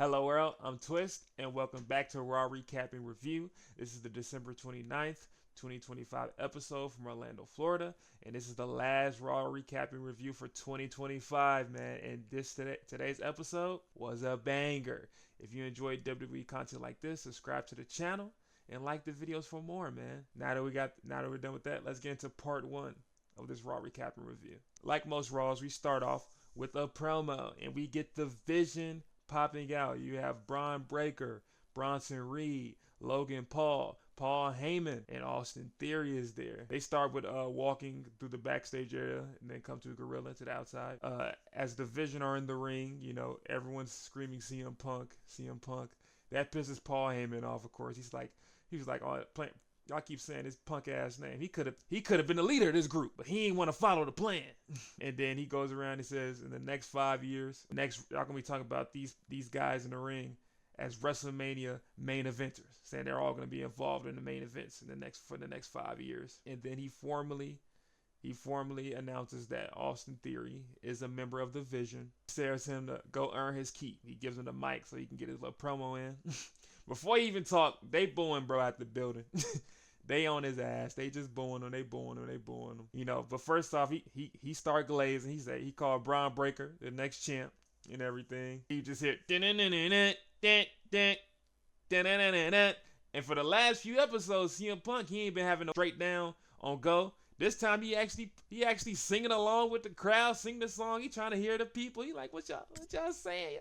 Hello world, I'm Twist, and welcome back to Raw Recapping Review. This is the December 29th, 2025 episode from Orlando, Florida, and this is the last Raw Recapping Review for 2025, man. And today's episode was a banger. If you enjoyed WWE content like this, subscribe to the channel and like the videos for more, man. Now that we're done with that, let's get into part one of this Raw Recapping Review. Like most Raws, we start off with a promo, and we get the Vision popping out. You have Bron Breakker, Bronson Reed, Logan Paul, Paul Heyman, and Austin Theory is there. They start with walking through the backstage area and then come to the Gorilla to the outside. As the Vision are in the ring, everyone's screaming CM Punk, CM Punk. That pisses Paul Heyman off, of course. He was like, oh, y'all keep saying his punk ass name. He could have been the leader of this group, but he ain't want to follow the plan. And then he goes around and says, in the next 5 years, y'all gonna be talking about these guys in the ring as WrestleMania main eventers, saying they're all gonna be involved in the main events for the next 5 years. And then he formally announces that Austin Theory is a member of the Vision. Tells him to go earn his keep. He gives him the mic so he can get his little promo in. Before he even talk, they booing bro out the building. They on his ass. They just booing him. They booing him. But first off, he started glazing. He called Bron Breakker the next champ and everything. He just hit and for the last few episodes, CM Punk, he ain't been having no straight down on go. This time he actually singing along with the crowd, sing the song. He trying to hear the people. He like, what y'all saying?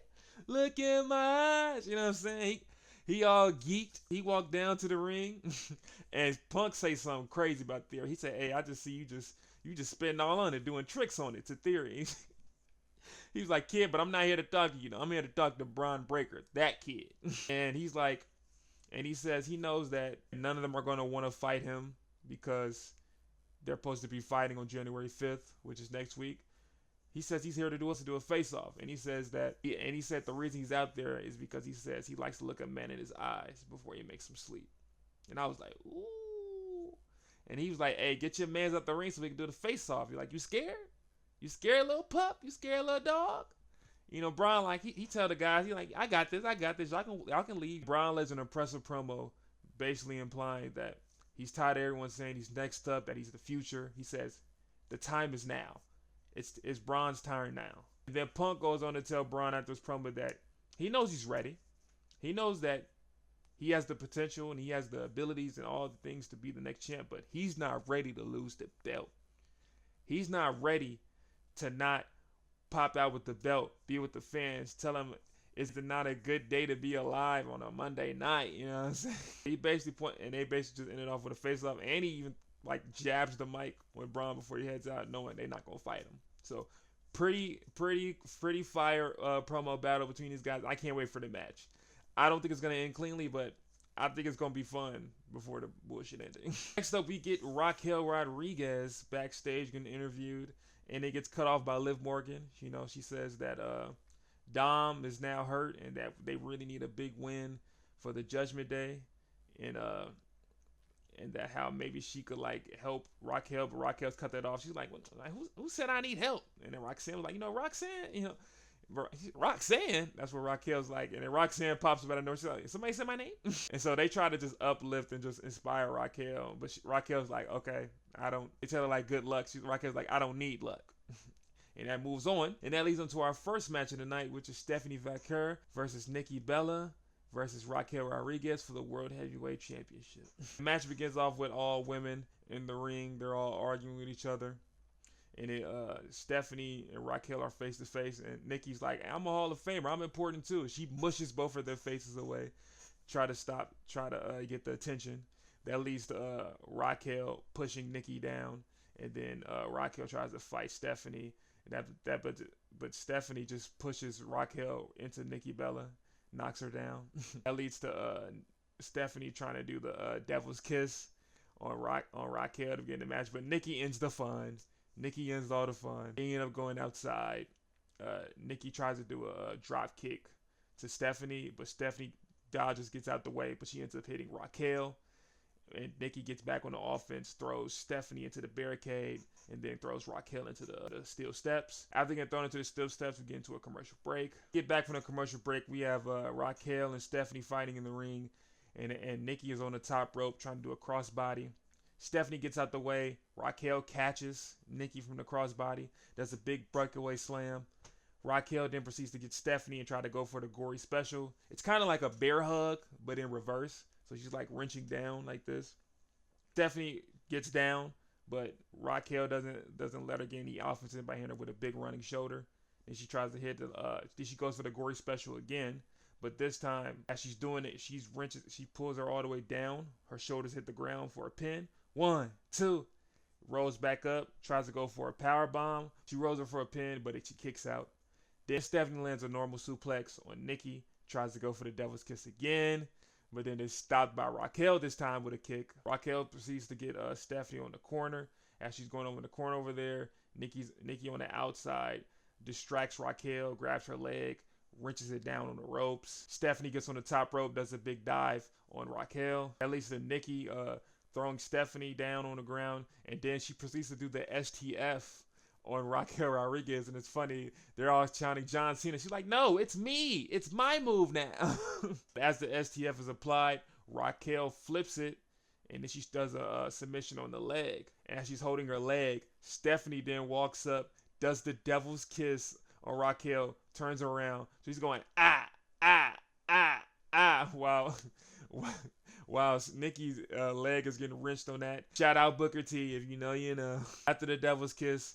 Look in my eyes. You know what I'm saying? He all geeked. He walked down to the ring, and Punk say something crazy about Theory. He said, "Hey, I just see you just spitting all on it, doing tricks on it to Theory." He was like, "Kid, but I'm not here to talk to you. I'm here to talk to Bron Breakker, that kid." And he's like, and he says he knows that none of them are going to want to fight him because they're supposed to be fighting on January 5th, which is next week. He says he's here to do a face-off, and he said the reason he's out there is because he says he likes to look a man in his eyes before he makes him sleep. And I was like, ooh. And he was like, hey, get your mans up the ring so we can do the face-off. You're like, you scared? You scared, little pup? You scared, little dog? Bron, like, he tell the guys, he like, I got this. Y'all can leave. Bron lays an impressive promo, basically implying that he's tired of everyone saying he's next up, that he's the future. He says, the time is now. It's Bron's turn now. And then Punk goes on to tell Bron after this promo that he knows he's ready. He knows that he has the potential and he has the abilities and all the things to be the next champ, but he's not ready to lose the belt. He's not ready to not pop out with the belt, be with the fans, tell them it's not a good day to be alive on a Monday night. You know what I'm saying? They basically just ended off with a face-off, and he even jabs the mic with Bron before he heads out, knowing they're not gonna fight him. So pretty fire promo battle between these guys. I can't wait for the match. I don't think it's gonna end cleanly, but I think it's gonna be fun before the bullshit ending. Next up, we get Raquel Rodriguez backstage getting interviewed, and it gets cut off by Liv Morgan. She says that Dom is now hurt and that they really need a big win for the Judgment Day, and that how maybe she could help Raquel, but Raquel's cut that off. She's like, who said I need help? And then Roxanne was like, Roxanne, Roxanne. That's what Raquel's like. And then Roxanne pops up out of nowhere. She's like, somebody said my name? And so they try to just uplift and just inspire Raquel. But Raquel's like, okay, they tell her good luck. Raquel's like, I don't need luck. And that moves on. And that leads on to our first match of the night, which is Stephanie Vaquer versus Nikki Bella versus Raquel Rodriguez for the World Heavyweight Championship. The match begins off with all women in the ring. They're all arguing with each other. And Stephanie and Raquel are face to face. And Nikki's like, I'm a Hall of Famer. I'm important too. She mushes both of their faces away. Try to get the attention. That leads to Raquel pushing Nikki down. And then Raquel tries to fight Stephanie. But Stephanie just pushes Raquel into Nikki Bella. Knocks her down. That leads to Stephanie trying to do the Devil's Kiss on Raquel to get in the match. But Nikki ends the fun. Nikki ends all the fun. They end up going outside. Nikki tries to do a drop kick to Stephanie, but Stephanie dodges, gets out the way, but she ends up hitting Raquel. And Nikki gets back on the offense, throws Stephanie into the barricade, and then throws Raquel into the steel steps. After getting thrown into the steel steps, we get into a commercial break. Get back from the commercial break, we have Raquel and Stephanie fighting in the ring, and Nikki is on the top rope trying to do a crossbody. Stephanie gets out the way. Raquel catches Nikki from the crossbody. Does a big breakaway slam. Raquel then proceeds to get Stephanie and try to go for the gory special. It's kind of like a bear hug, but in reverse. So she's like wrenching down like this. Stephanie gets down, but Raquel doesn't let her get any offense in by hitting her with a big running shoulder. And she tries to hit then she goes for the gory special again. But this time, as she's doing it, she pulls her all the way down. Her shoulders hit the ground for a pin. 1, 2, rolls back up, tries to go for a power bomb. She rolls her for a pin, but she kicks out. Then Stephanie lands a normal suplex on Nikki, tries to go for the devil's kiss again, but then it's stopped by Raquel this time with a kick. Raquel proceeds to get Stephanie on the corner. As she's going over the corner over there, Nikki on the outside distracts Raquel, grabs her leg, wrenches it down on the ropes. Stephanie gets on the top rope, does a big dive on Raquel. That leads to Nikki throwing Stephanie down on the ground, and then she proceeds to do the STF on Raquel Rodriguez, and it's funny, they're all chanting John Cena. She's like, no, it's me. It's my move now. As the STF is applied, Raquel flips it, and then she does a submission on the leg. And as she's holding her leg, Stephanie then walks up, does the devil's kiss on Raquel, turns her around. So she's going, ah, ah, ah, ah, while Nikki's leg is getting wrenched on that. Shout out Booker T, if you know, you know. After the devil's kiss,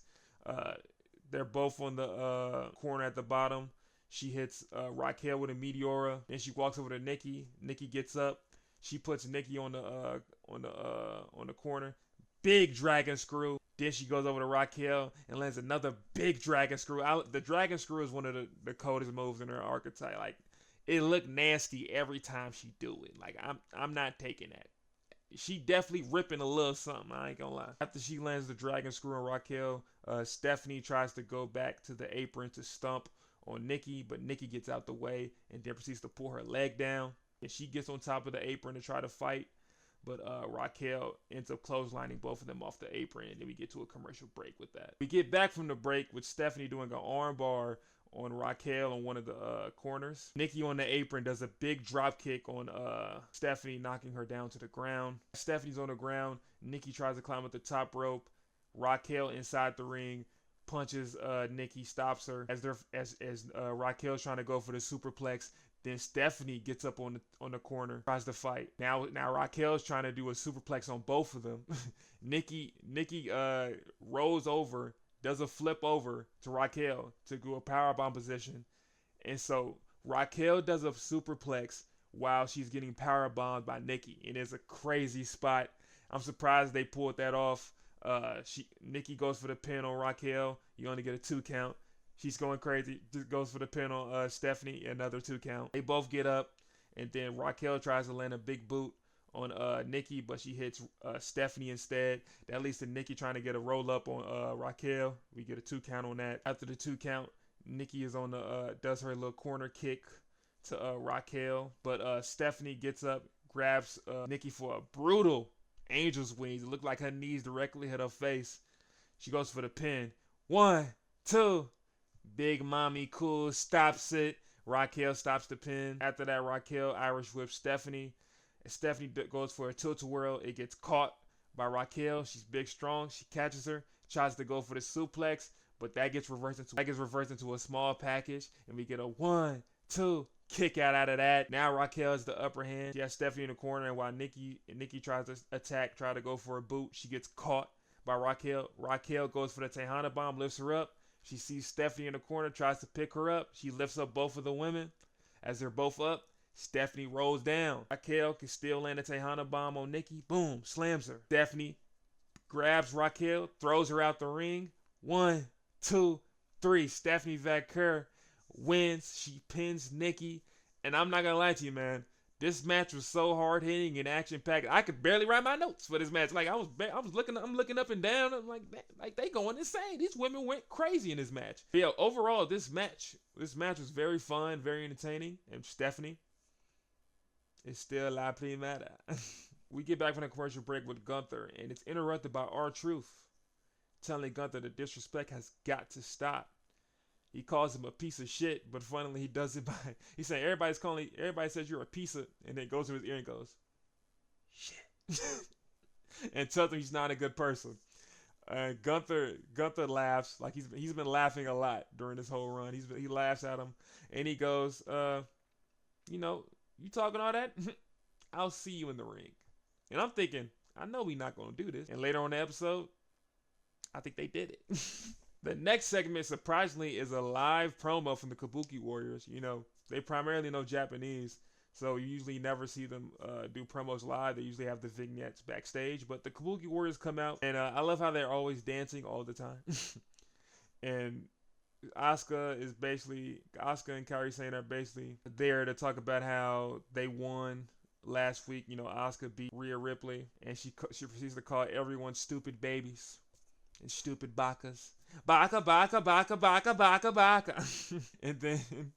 they're both on the corner at the bottom. She hits Raquel with a Meteora. Then she walks over to Nikki. Nikki gets up. She puts Nikki on the corner. Big dragon screw. Then she goes over to Raquel and lands another big dragon screw. The dragon screw is one of the coldest moves in her archetype. Like, it looked nasty every time she do it. Like, I'm not taking that. She definitely ripping a little something, I ain't gonna lie. After she lands the dragon screw on Raquel, Stephanie tries to go back to the apron to stomp on Nikki, but Nikki gets out the way and then proceeds to pull her leg down. And she gets on top of the apron to try to fight, but Raquel ends up clotheslining both of them off the apron, and then we get to a commercial break with that. We get back from the break with Stephanie doing an armbar on Raquel on one of the corners. Nikki on the apron does a big drop kick on Stephanie, knocking her down to the ground. Stephanie's on the ground. Nikki tries to climb up the top rope. Raquel inside the ring punches Nikki, stops her as Raquel's trying to go for the superplex. Then Stephanie gets up on the corner, tries to fight. Now Raquel's trying to do a superplex on both of them. Nikki rolls over, does a flip over to Raquel to do a powerbomb position. And so Raquel does a superplex while she's getting powerbombed by Nikki. And it's a crazy spot. I'm surprised they pulled that off. Nikki goes for the pin on Raquel. You only get a 2 count. She's going crazy. Just goes for the pin on Stephanie. Another 2 count. They both get up. And then Raquel tries to land a big boot on Nikki, but she hits Stephanie instead. That leads to Nikki trying to get a roll up on Raquel. We get a 2 count on that. After the 2 count, Nikki is on does her little corner kick to Raquel, but Stephanie gets up, grabs Nikki for a brutal angel's wings. It looked like her knees directly hit her face. She goes for the pin. 1, 2, Big Mommy Cool stops it. Raquel stops the pin. After that, Raquel Irish whips Stephanie. Stephanie goes for a tilt-a-whirl. It gets caught by Raquel. She's big, strong. She catches her, tries to go for the suplex, but that gets reversed into a small package, and we get a 1, 2 kick out of that. Now Raquel has the upper hand. She has Stephanie in the corner, and while Nikki tries to attack, try to go for a boot, she gets caught by Raquel. Raquel goes for the Tejana bomb, lifts her up. She sees Stephanie in the corner, tries to pick her up. She lifts up both of the women. As they're both up, Stephanie rolls down. Raquel can still land a Tejana bomb on Nikki. Boom, slams her. Stephanie grabs Raquel, throws her out the ring. 1, 2, 3. Stephanie Vaquer wins. She pins Nikki. And I'm not going to lie to you, man. This match was so hard-hitting and action-packed. I could barely write my notes for this match. Like, I'm looking up and down. I'm like they going insane. These women went crazy in this match. But yeah, overall, this match was very fun, very entertaining. And Stephanie is still la primera. we get back from the commercial break with Gunther, and it's interrupted by R-Truth telling Gunther the disrespect has got to stop. He calls him a piece of shit, but finally he does it by he's saying everybody says you're a piece of, and then goes to his ear and goes, shit, and tells him he's not a good person. Gunther laughs like he's been laughing a lot during this whole run. He laughs at him, and he goes, you know, you talking all that? I'll see you in the ring. And I'm thinking, I know we not gonna do this. And later on in the episode, I think they did it. The next segment, surprisingly, is a live promo from the Kabuki Warriors. You know, they primarily know Japanese, so you usually never see them do promos live. They usually have the vignettes backstage. But the Kabuki Warriors come out, and I love how they're always dancing all the time. And Asuka and Kairi Sane are basically there to talk about how they won last week. You know, Asuka beat Rhea Ripley, and she proceeds to call everyone stupid babies and stupid bakas. Baka, baka, baka, baka, baka, baka. And then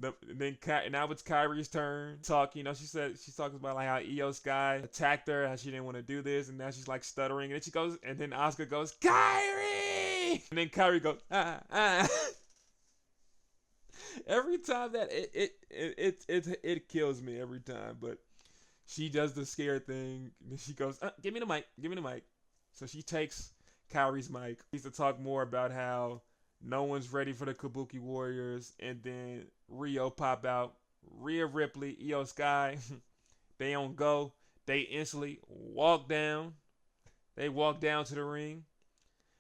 now it's Kyrie's turn. Talk, you know, she's talking about like how Io Sky attacked her, how she didn't want to do this, and now she's like stuttering. And then she goes, and then Asuka goes, Kyrie! And then Kyrie goes, Every time that it kills me every time, but she does the scare thing. And she goes, give me the mic. So she takes Kyrie's mic. He needs to talk more about how no one's ready for the Kabuki Warriors, and then Rio pop out. Rhea Ripley, Io Sky, they on go. They instantly walk down. They walk down to the ring,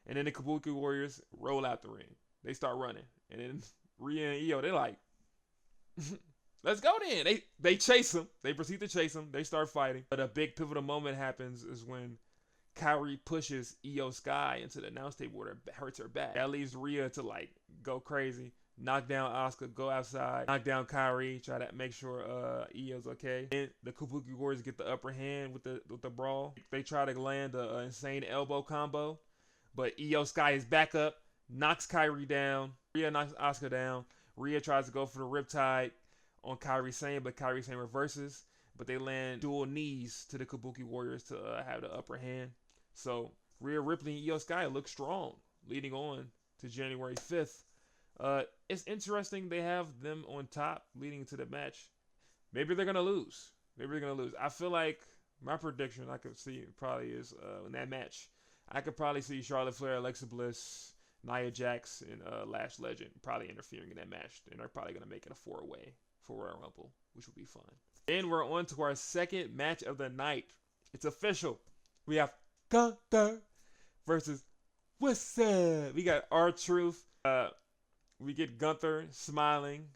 and then the Kabuki Warriors roll out the ring. They start running, and then Rhea and Io, they're like, let's go then. They chase him. They proceed to chase him. They start fighting. But a big pivotal moment happens is when Kyrie pushes Io Sky into the announce table where it hurts her back. That leaves Rhea to like go crazy, knock down Asuka, go outside, knock down Kyrie, try to make sure Io's okay. And the Kabuki Warriors get the upper hand with the brawl. They try to land an insane elbow combo, but Io Sky is back up, knocks Kyrie down. Rhea knocks Asuka down. Rhea tries to go for the riptide on Kairi Sane, but Kairi Sane reverses. But they land dual knees to the Kabuki Warriors to have the upper hand. So Rhea Ripley and Io Sky look strong leading on to January 5th. It's interesting they have them on top leading into the match. Maybe they're going to lose. I feel like my prediction I could see probably is in that match. I could probably see Charlotte Flair, Alexa Bliss, Nia Jax, and Lash Legend probably interfering in that match. And they're probably going to make it a four-way for Royal Rumble, which would be fun. Then we're on to our second match of the night. It's official. We have Gunther versus what's up? We got R-Truth. We get Gunther smiling,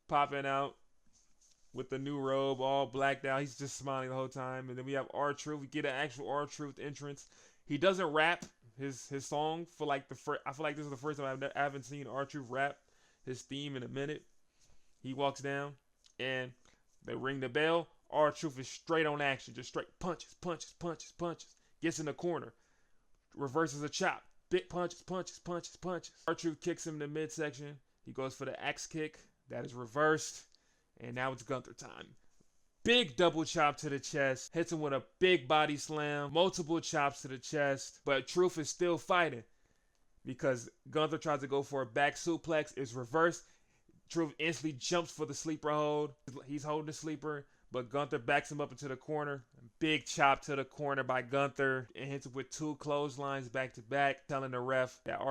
popping out with the new robe, all blacked out. He's just smiling the whole time. And then we have R-Truth. We get an actual R-Truth entrance. He doesn't rap his song for like the first. I feel like this is the first time I haven't seen R-Truth rap his theme in a minute. He walks down and they ring the bell. R-Truth is straight on action, just straight punches. Gets in the corner, reverses a chop, big punches. R-Truth kicks him in the midsection. He goes for the axe kick. That is reversed. And now it's Gunther time. Big double chop to the chest. Hits him with a big body slam. Multiple chops to the chest. But Truth is still fighting because Gunther tries to go for a back suplex. It's reversed. Truth instantly jumps for the sleeper hold. He's holding the sleeper, but Gunther backs him up into the corner. Big chop to the corner by Gunther and hits him with two clotheslines back to back, telling the ref that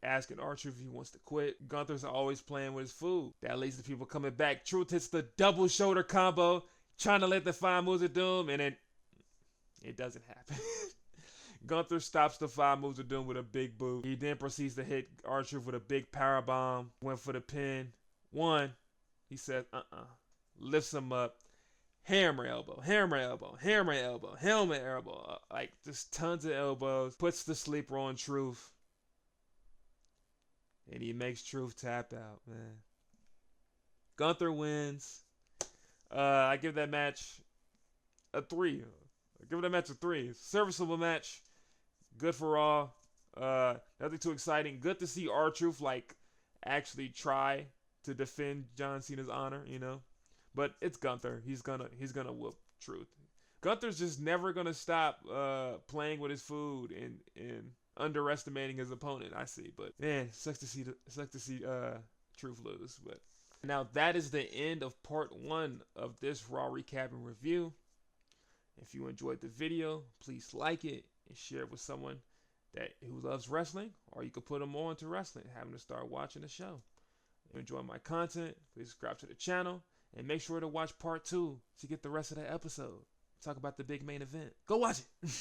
asking R-Truth if he wants to quit. Gunther's always playing with his food. That leads to people coming back. Truth hits the double shoulder combo, trying to let the 5 moves of doom, and it doesn't happen. Gunther stops the 5 moves of doom with a big boot. He then proceeds to hit R-Truth with a big power bomb. Went for the pin. One, he says, lifts him up. Hammer elbow. Like, just tons of elbows. Puts the sleeper on Truth. And he makes Truth tap out, man. Gunther wins. I give that match a 3. Serviceable match. Good for Raw. Nothing too exciting. Good to see R-Truth, like, actually try to defend John Cena's honor, you know. But it's Gunther. He's gonna whoop Truth. Gunther's just never gonna stop playing with his food and underestimating his opponent. I see, but man, sucks to see Truth lose. But now that is the end of part 1 of this Raw recap and review. If you enjoyed the video, please like it and share it with someone who loves wrestling, or you could put them on to wrestling, have them to start watching the show. If you enjoy my content, please subscribe to the channel and make sure to watch part 2 to get the rest of the episode. Talk about the big main event. Go watch it.